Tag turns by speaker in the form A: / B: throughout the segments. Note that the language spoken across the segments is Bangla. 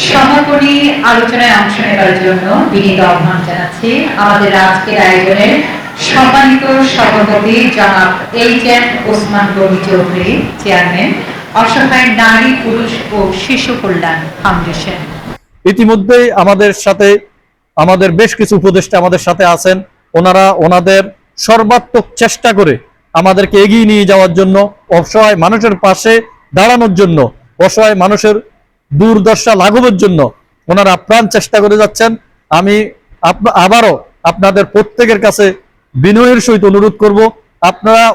A: সমাপনী আলোচনায় অংশ নেবার জন্য বিনীত আহ্বান জানাচ্ছি আমাদের আজকের আয়োজনের সম্মানিত সভাপতি জনাব এইচ.এম. ওসমান গনি চৌধুরী, চেয়ারম্যান, অসহায় নারী, পুরুষ ও শিশু কল্যাণ ফাউন্ডেশন।
B: ইতিমধ্যেই আমাদের সাথে আমাদের বেশ কিছু উপদেষ্টা আমাদের সাথে আছেন। ওনারা ওনাদের সর্বাত্মক চেষ্টা করে আমাদেরকে এগিয়ে নিয়ে যাওয়ার জন্য, অসহায় মানুষের পাশে দাঁড়ানোর জন্য, অসহায় মানুষের দুর্দশা লাঘবের জন্য ওনারা আপ্রাণ চেষ্টা করে যাচ্ছেন। আমি আবারও আপনাদের প্রত্যেকের কাছে বিনয়ের সহিত অনুরোধ করব,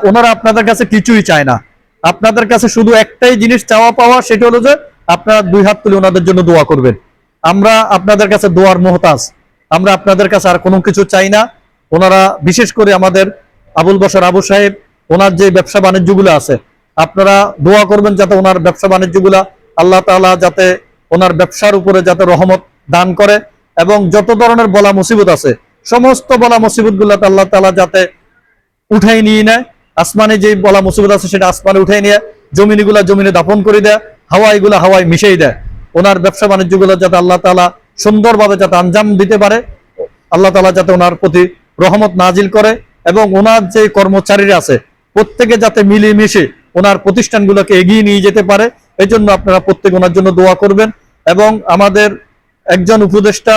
B: ওনারা আপনাদের কাছে কিছুই চায় না। আপনাদের কাছে শুধু একটাই জিনিস চাওয়া পাওয়া, সেটা হলো যে আপনারা দুই হাত তুলে ওনাদের জন্য দোয়া করবেন। আমরা আপনাদের কাছে দোয়ার মোহতাজ, আমরা আপনাদের কাছে আর কোনো কিছু চাই না। ওনারা বিশেষ করে আমাদের আবুল বশর আবু সাহেব, ওনার যে ব্যবসা বাণিজ্যগুলো আছে, আপনারা দোয়া করবেন যাতে ওনার ব্যবসা বাণিজ্যগুলা আল্লাহ তাআলা যাতে ওনার ব্যবসার উপরে যাতে রহমত দান করে, এবং যত ধরনের বলা মুসিবত আছে সমস্ত বলা মুসিবত গুলাতে আল্লাহ তাআলা যাতে উঠাই নিয়ে নেয়। আসমানে যে বলা মুসিবত আছে সেটা আসমানে উঠাই নিয়ে, জমিনগুলা জমিনে দাপন করে দেয়, হাওয়াইগুলা হাওয়ায় মিশিয়ে দেয়। ওনার ব্যবসা বাণিজ্যগুলো যাতে আল্লাহ তাআলা সুন্দরভাবে যাতে আঞ্জাম দিতে পারে, আল্লাহ তাআলা যাতে ওনার প্রতি রহমত নাজিল করে, এবং ওনার যে কর্মচারীরা আছে প্রত্যেকে যাতে মিলেমিশে ওনার প্রতিষ্ঠানগুলোকে এগিয়ে নিয়ে যেতে পারে। এই জন্য আপনারা প্রত্যেক ওনার জন্য দোয়া করবেন। এবং আমাদের একজন উপদেষ্টা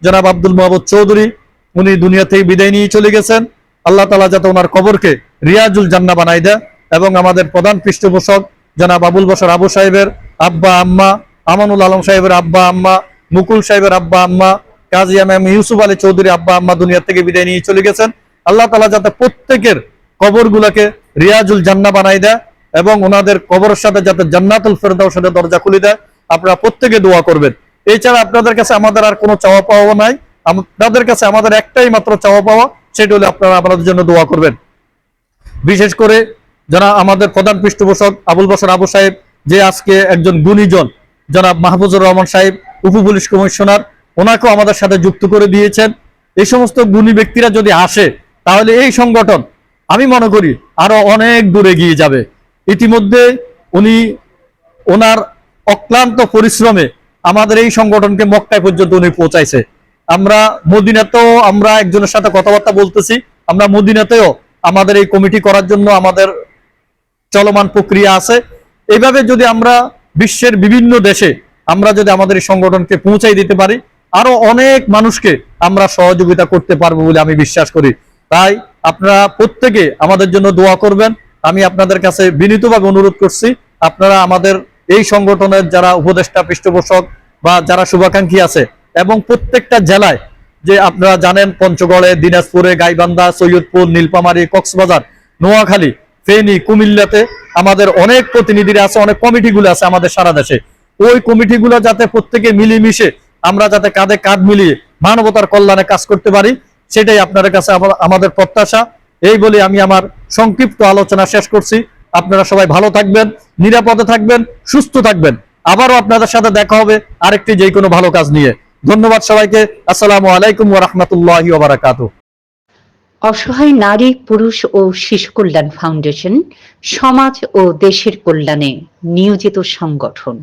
B: জনাব আব্দুল মাহবুব চৌধুরী, উনি দুনিয়া থেকে বিদায় নিয়ে চলে গেছেন। আল্লাহ তাআলা যাতে ওনার কবরকে রিয়াজুল জান্নাহ বানাই দেয়। এবং আমাদের প্রধান পৃষ্ঠপোষক জনাব আবুল বশর আবু সাহেবের আব্বা আম্মা, আমানুল আলম সাহেবের আব্বা আম্মা, মুকুল সাহেবের আব্বা আম্মা, কাজী এম ইউসুফ আলী চৌধুরী আব্বা আম্মা দুনিয়া থেকে বিদায় নিয়ে চলে গেছেন। আল্লাহ তাআলা যাতে প্রত্যেকের কবরগুলোকে রিয়াজুল জান্নাহ বানাই দেয়, এবং ওনাদের কবরের সাথে যাতে জান্নাতুল ফেরদাউসের দরজা খুলে দেয়। আপনারা প্রত্যেকে দোয়া করবেন। এছাড়া আপনাদের কাছে আমাদের আর কোনো চাওয়া পাওয়া নাই। আপনাদের কাছে আমাদের একটাই মাত্র চাওয়া পাওয়া, সেটা হলো আপনারা আমাদের জন্য দোয়া করবেন। বিশেষ করে যারা আমাদের প্রধান পৃষ্ঠপোষক আবুল বশর আবু সাহেব, যে আজকে একজন গুণীজন জনাব মাহফুজুর রহমান সাহেব, উপ পুলিশ কমিশনার, ওনাকেও আমাদের সাথে যুক্ত করে দিয়েছেন। এই সমস্ত গুণী ব্যক্তিরা যদি আসে তাহলে এই সংগঠন আমি মনে করি আরো অনেক দূরে এগিয়ে যাবে। ইতিমধ্যে উনি ওনার অক্লান্ত পরিশ্রমে আমাদের এই সংগঠনকে মক্কায় পর্যন্ত উনি পৌঁছাইছে। আমরা মদিনাতেও আমরা একজনের সাথে কথাবার্তা বলতেছি, আমরা মদিনাতেও আমাদের এই কমিটি করার জন্য আমাদের চলমান প্রক্রিয়া আছে। এইভাবে যদি আমরা বিশ্বের বিভিন্ন দেশে আমরা যদি আমাদের এই সংগঠনকে পৌঁছাই দিতে পারি, আরো অনেক মানুষকে আমরা সহযোগিতা করতে পারবো বলে আমি বিশ্বাস করি। তাই আপনারা প্রত্যেকে আমাদের জন্য দোয়া করবেন। আমি আপনাদের কাছে বিনীতভাবে অনুরোধ করছি, আপনারা আমাদের এই সংগঠনের যারা উপদেষ্টা পৃষ্ঠপোষক বা যারা শুভাকাঙ্ক্ষী আছে, এবং প্রত্যেকটা জেলায় যে আপনারা জানেন পঞ্চগড়ে, দিনাজপুরে, গাইবান্ধা, সৈয়দপুর, নীলফামারী, কক্সবাজার, নোয়াখালী, ফেনী, কুমিল্লাতে আমাদের অনেক প্রতিনিধিরা আছে, অনেক কমিটিগুলো আছে আমাদের সারা দেশে। ওই কমিটিগুলো যাতে প্রত্যেকে মিলেমিশে আমরা যাতে কাঁধে কাঁধ মিলিয়ে মানবতার কল্যাণে কাজ করতে পারি, সেটাই আপনাদের কাছে আমাদের প্রত্যাশা। এই বলে আমি আমার সংক্ষিপ্ত আলোচনা শেষ করছি। আপনারা সবাই ভালো থাকবেন, নিরাপদে থাকবেন, সুস্থ থাকবেন। আবারও আপনাদের সাথে দেখা হবে আরেকটি যে কোনো ভালো কাজ নিয়ে। ধন্যবাদ সবাইকে। আসসালামু আলাইকুম ওয়া রাহমাতুল্লাহি ওয়া বারাকাতুহু।
C: অসহায় নারী, পুরুষ ও শিশু কল্যাণ ফাউন্ডেশন সমাজ ও দেশের কল্যাণে নিয়োজিত সংগঠন।